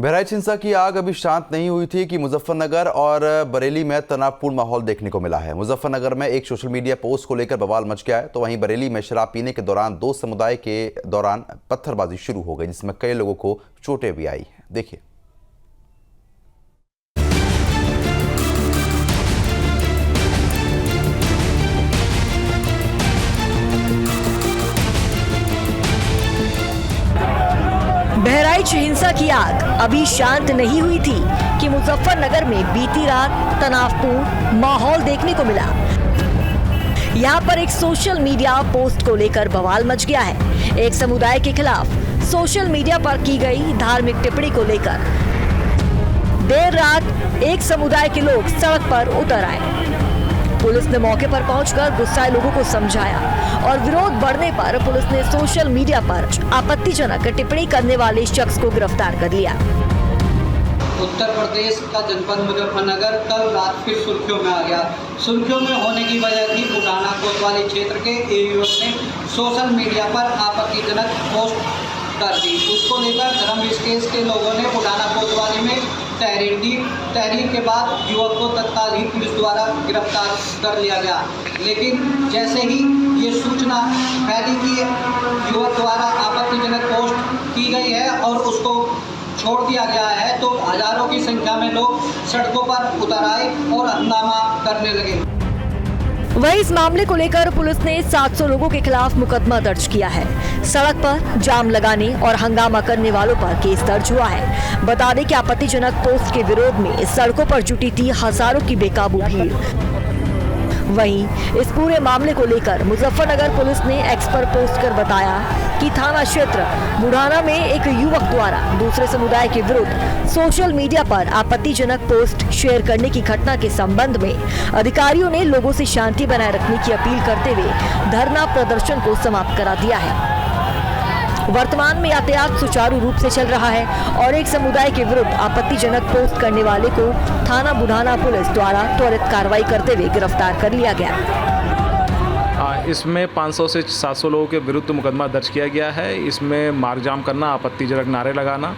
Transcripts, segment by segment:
बहराइच हिंसा की आग अभी शांत नहीं हुई थी कि मुजफ्फरनगर और बरेली में तनावपूर्ण माहौल देखने को मिला है। मुजफ्फरनगर में एक सोशल मीडिया पोस्ट को लेकर बवाल मच गया है, तो वहीं बरेली में शराब पीने के दौरान दो समुदाय के दौरान पत्थरबाजी शुरू हो गई, जिसमें कई लोगों को चोटें भी आई हैं। देखिए। बहराइच हिंसा की आग अभी शांत नहीं हुई थी कि मुजफ्फरनगर में बीती रात तनावपूर्ण माहौल देखने को मिला। यहाँ पर एक सोशल मीडिया पोस्ट को लेकर बवाल मच गया है। एक समुदाय के खिलाफ सोशल मीडिया पर की गई धार्मिक टिप्पणी को लेकर देर रात एक समुदाय के लोग सड़क पर उतर आए। पुलिस ने मौके पर पहुंचकर गुस्साए लोगों को समझाया और विरोध बढ़ने पर पुलिस ने सोशल मीडिया पर आपत्तिजनक टिप्पणी करने वाले शख्स को गिरफ्तार कर लिया। उत्तर प्रदेश का जनपद मुजफ्फरनगर कल रात फिर सुर्खियों में आ गया। सुर्खियों में होने की वजह थी बुढ़ाना कोतवाली क्षेत्र के एक युवक ने सोशल मीडिया पर आपत्तिजनक पोस्ट कर दी। उसको लेकर धर्म विशेष के लोगों ने बुढ़ाना कोतवाली में तहरीर दी। तहरीर के बाद युवक को तत्काल ही पुलिस द्वारा गिरफ्तार कर लिया गया। लेकिन जैसे ही ये सूचना फैली कि युवक द्वारा आपत्तिजनक पोस्ट की गई है और उसको छोड़ दिया गया है, तो हजारों की संख्या में लोग सड़कों पर उतर आए और हंगामा करने लगे। वहीं इस मामले को लेकर पुलिस ने 700 लोगों के खिलाफ मुकदमा दर्ज किया है। सड़क पर जाम लगाने और हंगामा करने वालों पर केस दर्ज हुआ है। बता दें कि आपत्तिजनक पोस्ट के विरोध में सड़कों पर जुटी थी हजारों की बेकाबू भीड़। वहीं इस पूरे मामले को लेकर मुजफ्फरनगर पुलिस ने एक्स पर पोस्ट कर बताया कि थाना क्षेत्र बुढ़ाना में एक युवक द्वारा दूसरे समुदाय के विरुद्ध सोशल मीडिया पर आपत्तिजनक पोस्ट शेयर करने की घटना के संबंध में अधिकारियों ने लोगों से शांति बनाए रखने की अपील करते हुए धरना प्रदर्शन को समाप्त करा दिया है। वर्तमान में यातायात सुचारू रूप से चल रहा है और एक समुदाय के विरुद्ध आपत्तिजनक पोस्ट करने वाले को थाना बुढ़ाना पुलिस द्वारा त्वरित कार्रवाई करते हुए गिरफ्तार कर लिया गया। इसमें 500 से 700 लोगों के विरुद्ध मुकदमा दर्ज किया गया है। इसमें मार्ग जाम करना, आपत्तिजनक नारे लगाना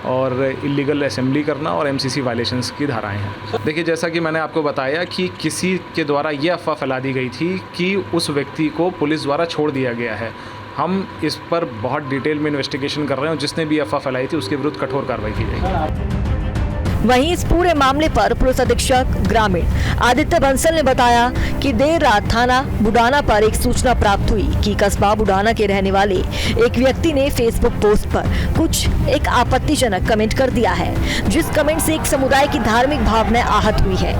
और इलीगल असेंबली करना और एमसीसी वायलेशंस की धाराएं हैं। देखिए, जैसा कि मैंने आपको बताया कि किसी के द्वारा ये अफवाह फैला दी गई थी कि उस व्यक्ति को पुलिस द्वारा छोड़ दिया गया है। हम इस पर बहुत डिटेल में इन्वेस्टिगेशन कर रहे हैं और जिसने भी अफवाह फैलाई थी उसके विरुद्ध कठोर कार्रवाई की जाएगी। वहीं इस पूरे मामले पर पुलिस अधीक्षक ग्रामीण आदित्य बंसल ने बताया कि देर रात थाना बुढ़ाना पर एक सूचना प्राप्त हुई कि कस्बा बुढ़ाना के रहने वाले एक व्यक्ति ने फेसबुक पोस्ट पर कुछ एक आपत्तिजनक कमेंट कर दिया है, जिस कमेंट से एक समुदाय की धार्मिक भावनाएं आहत हुई है।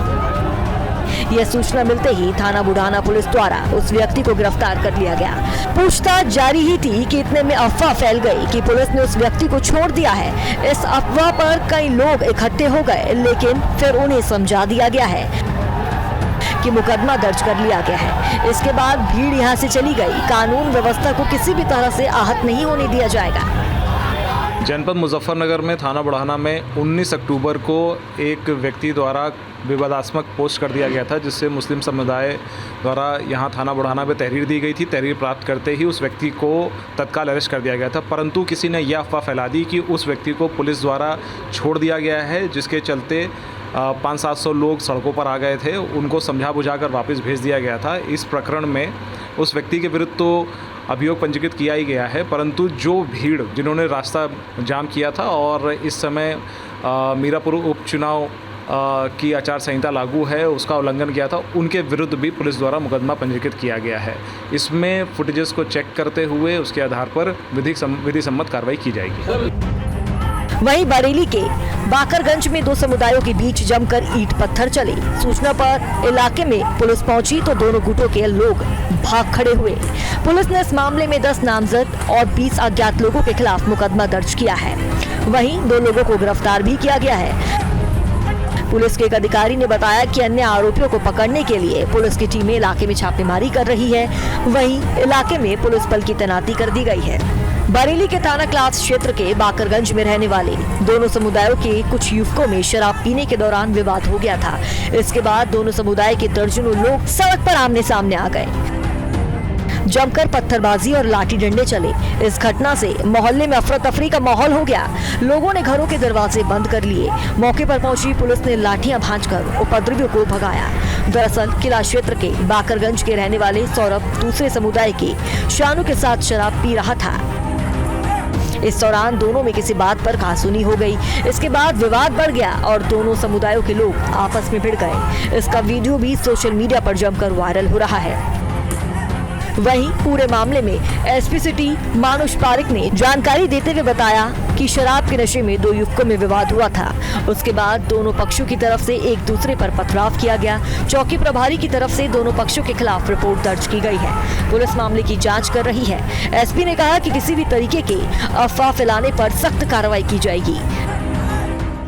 यह सूचना मिलते ही थाना बुढ़ाना पुलिस द्वारा उस व्यक्ति को गिरफ्तार कर लिया गया। पूछताछ जारी ही थी कि इतने में अफवाह फैल गई कि पुलिस ने उस व्यक्ति को छोड़ दिया है। इस अफवाह पर कई लोग इकट्ठे हो गए, लेकिन फिर उन्हें समझा दिया गया है कि मुकदमा दर्ज कर लिया गया है। इसके बाद भीड़ यहाँ से चली गई। कानून व्यवस्था को किसी भी तरह से आहत नहीं होने दिया जाएगा। जनपद मुजफ्फरनगर में थाना बुढ़ाना में 19 अक्टूबर को एक व्यक्ति द्वारा विवादास्पद पोस्ट कर दिया गया था, जिससे मुस्लिम समुदाय द्वारा यहाँ थाना बुढ़ाना में तहरीर दी गई थी। तहरीर प्राप्त करते ही उस व्यक्ति को तत्काल अरेस्ट कर दिया गया था, परंतु किसी ने यह अफवाह फैला दी कि उस व्यक्ति को पुलिस द्वारा छोड़ दिया गया है, जिसके चलते 500-700 लोग सड़कों पर आ गए थे। उनको समझा बुझाकर वापस भेज दिया गया था। इस प्रकरण में उस व्यक्ति के विरुद्ध तो अभियोग पंजीकृत किया ही गया है, परंतु जो भीड़ जिन्होंने रास्ता जाम किया था और इस समय मीरापुर उपचुनाव की आचार संहिता लागू है, उसका उल्लंघन किया था, उनके विरुद्ध भी पुलिस द्वारा मुकदमा पंजीकृत किया गया है। इसमें फुटेजेस को चेक करते हुए उसके आधार पर विधि सम्मत कार्रवाई की जाएगी। वहीं बरेली के बाकरगंज में दो समुदायों के बीच जमकर ईंट पत्थर चले। सूचना पर इलाके में पुलिस पहुंची तो दोनों गुटों के लोग भाग खड़े हुए। पुलिस ने इस मामले में 10 नामजद और 20 अज्ञात लोगों के खिलाफ मुकदमा दर्ज किया है। वहीं 2 लोगों को गिरफ्तार भी किया गया है। पुलिस के एक अधिकारी ने बताया कि अन्य आरोपियों को पकड़ने के लिए पुलिस की टीमें इलाके में छापेमारी कर रही है। वहीं इलाके में पुलिस बल की तैनाती कर दी गई है। बरेली के थाना क्लास क्षेत्र के बाकरगंज में रहने वाले दोनों समुदायों के कुछ युवकों में शराब पीने के दौरान विवाद हो गया था। इसके बाद दोनों समुदाय के दर्जनों लोग सड़क पर आमने सामने आ गए। जमकर पत्थरबाजी और लाठी डंडे चले। इस घटना से मोहल्ले में अफरा तफरी का माहौल हो गया। लोगों ने घरों के दरवाजे बंद कर लिए। मौके पर पहुंची पुलिस ने लाठियां भांजकर उपद्रवियों को भगाया। दरअसल किला क्षेत्र के बाकरगंज के रहने वाले सौरभ दूसरे समुदाय के शानू के साथ शराब पी रहा था। इस दौरान दोनों में किसी बात पर कहासुनी हो गई। इसके बाद विवाद बढ़ गया और दोनों समुदायों के लोग आपस में भिड़ गए। इसका वीडियो भी सोशल मीडिया पर जमकर वायरल हो रहा है। वहीं पूरे मामले में एसपी सिटी मानुष पारिक ने जानकारी देते हुए बताया कि शराब के नशे में दो युवकों में विवाद हुआ था। उसके बाद दोनों पक्षों की तरफ से एक दूसरे पर पथराव किया गया। चौकी प्रभारी की तरफ से दोनों पक्षों के खिलाफ रिपोर्ट दर्ज की गई है। पुलिस मामले की जांच कर रही है। एसपी ने कहा कि किसी भी तरीके के अफवाह फैलाने पर सख्त कार्रवाई की जाएगी।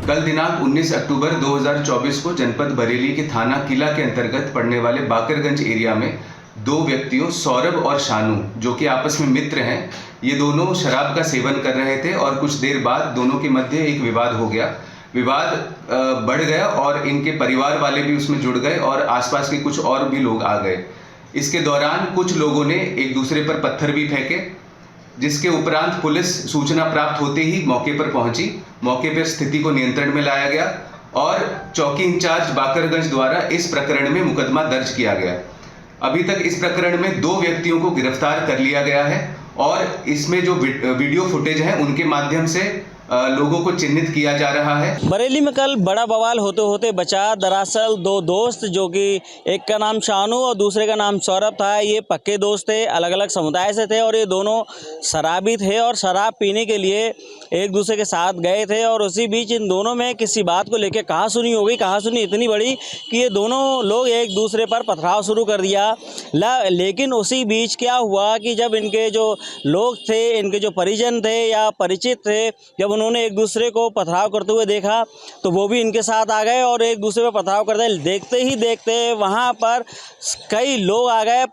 कल दिनांक 19 अक्टूबर 2024 को जनपद बरेली के थाना किला के अंतर्गत पड़ने वाले बाकरगंज एरिया में दो व्यक्तियों सौरभ और शानू, जो कि आपस में मित्र हैं, ये दोनों शराब का सेवन कर रहे थे और कुछ देर बाद दोनों के मध्य एक विवाद हो गया। विवाद बढ़ गया और इनके परिवार वाले भी उसमें जुड़ गए और आसपास के कुछ और भी लोग आ गए। इसके दौरान कुछ लोगों ने एक दूसरे पर पत्थर भी फेंके, जिसके उपरांत पुलिस सूचना प्राप्त होते ही मौके पर पहुंची। मौके पर स्थिति को नियंत्रण में लाया गया और चौकी इंचार्ज बाकरगंज द्वारा इस प्रकरण में मुकदमा दर्ज किया गया। अभी तक इस प्रकरण में दो व्यक्तियों को गिरफ्तार कर लिया गया है और इसमें जो वीडियो फुटेज है उनके माध्यम से लोगों को चिन्हित किया जा रहा है। बरेली में कल बड़ा बवाल होते होते बचा। दरअसल दो दोस्त, जो कि एक का नाम शानू और दूसरे का नाम सौरभ था, ये पक्के दोस्त थे, अलग अलग समुदाय से थे और ये दोनों शराबी थे और शराब पीने के लिए एक दूसरे के साथ गए थे। और उसी बीच इन दोनों में किसी बात को लेकर कहासुनी हो गई। कहासुनी इतनी बड़ी कि ये दोनों लोग एक दूसरे पर पथराव शुरू कर दिया। लेकिन उसी बीच क्या हुआ कि जब इनके जो लोग थे, इनके जो परिजन थे या परिचित थे, जब उन्होंने एक दूसरे को पथराव करते हुए देखा तो वो भी इनके साथ आ गए और एक दूसरे पर पथराव करते देखते ही देखते वहाँ पर कई लोग आ गए।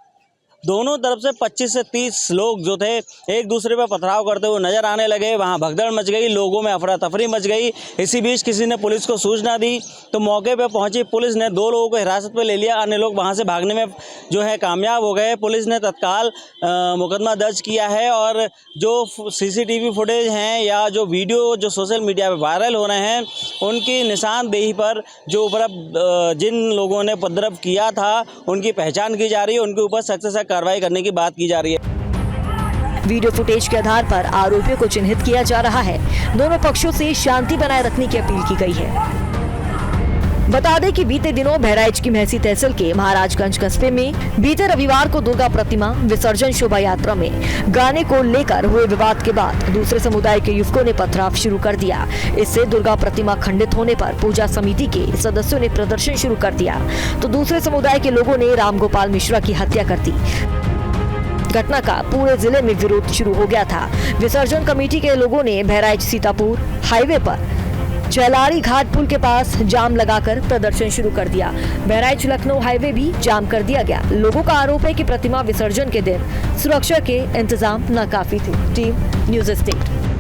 दोनों तरफ से 25 से 30 लोग जो थे एक दूसरे पर पथराव करते हुए नजर आने लगे। वहाँ भगदड़ मच गई, लोगों में अफरा तफरी मच गई। इसी बीच किसी ने पुलिस को सूचना दी तो मौके पर पहुंची पुलिस ने दो लोगों को हिरासत में ले लिया। अन्य लोग वहाँ से भागने में जो है कामयाब हो गए। पुलिस ने तत्काल मुकदमा दर्ज किया है और जो CCTV फुटेज हैं या जो वीडियो जो सोशल मीडिया पर वायरल हो रहे हैं उनकी निशानदेही पर जो ऊपर जिन लोगों ने उपद्रव किया था उनकी पहचान की जा रही है, उनके ऊपर सख्त से कार्रवाई करने की बात की जा रही है। वीडियो फुटेज के आधार पर आरोपियों को चिन्हित किया जा रहा है। दोनों पक्षों से शांति बनाए रखने की अपील की गई है। बता दें कि बीते दिनों बहराइच की महसी तहसील के महाराजगंज कस्बे में बीते रविवार को दुर्गा प्रतिमा विसर्जन शोभा यात्रा में गाने को लेकर हुए विवाद के बाद दूसरे समुदाय के युवकों ने पथराव शुरू कर दिया। इससे दुर्गा प्रतिमा खंडित होने पर पूजा समिति के सदस्यों ने प्रदर्शन शुरू कर दिया तो दूसरे समुदाय के लोगों ने रामगोपाल मिश्रा की हत्या कर दी। घटना का पूरे जिले में विरोध शुरू हो गया था। विसर्जन कमेटी के लोगों ने बहराइच सीतापुर हाईवे पर चैलारी घाट पुल के पास जाम लगाकर प्रदर्शन शुरू कर दिया। बहराइच लखनऊ हाईवे भी जाम कर दिया गया। लोगों का आरोप है कि प्रतिमा विसर्जन के दिन सुरक्षा के इंतजाम नाकाफी थे। Team news state.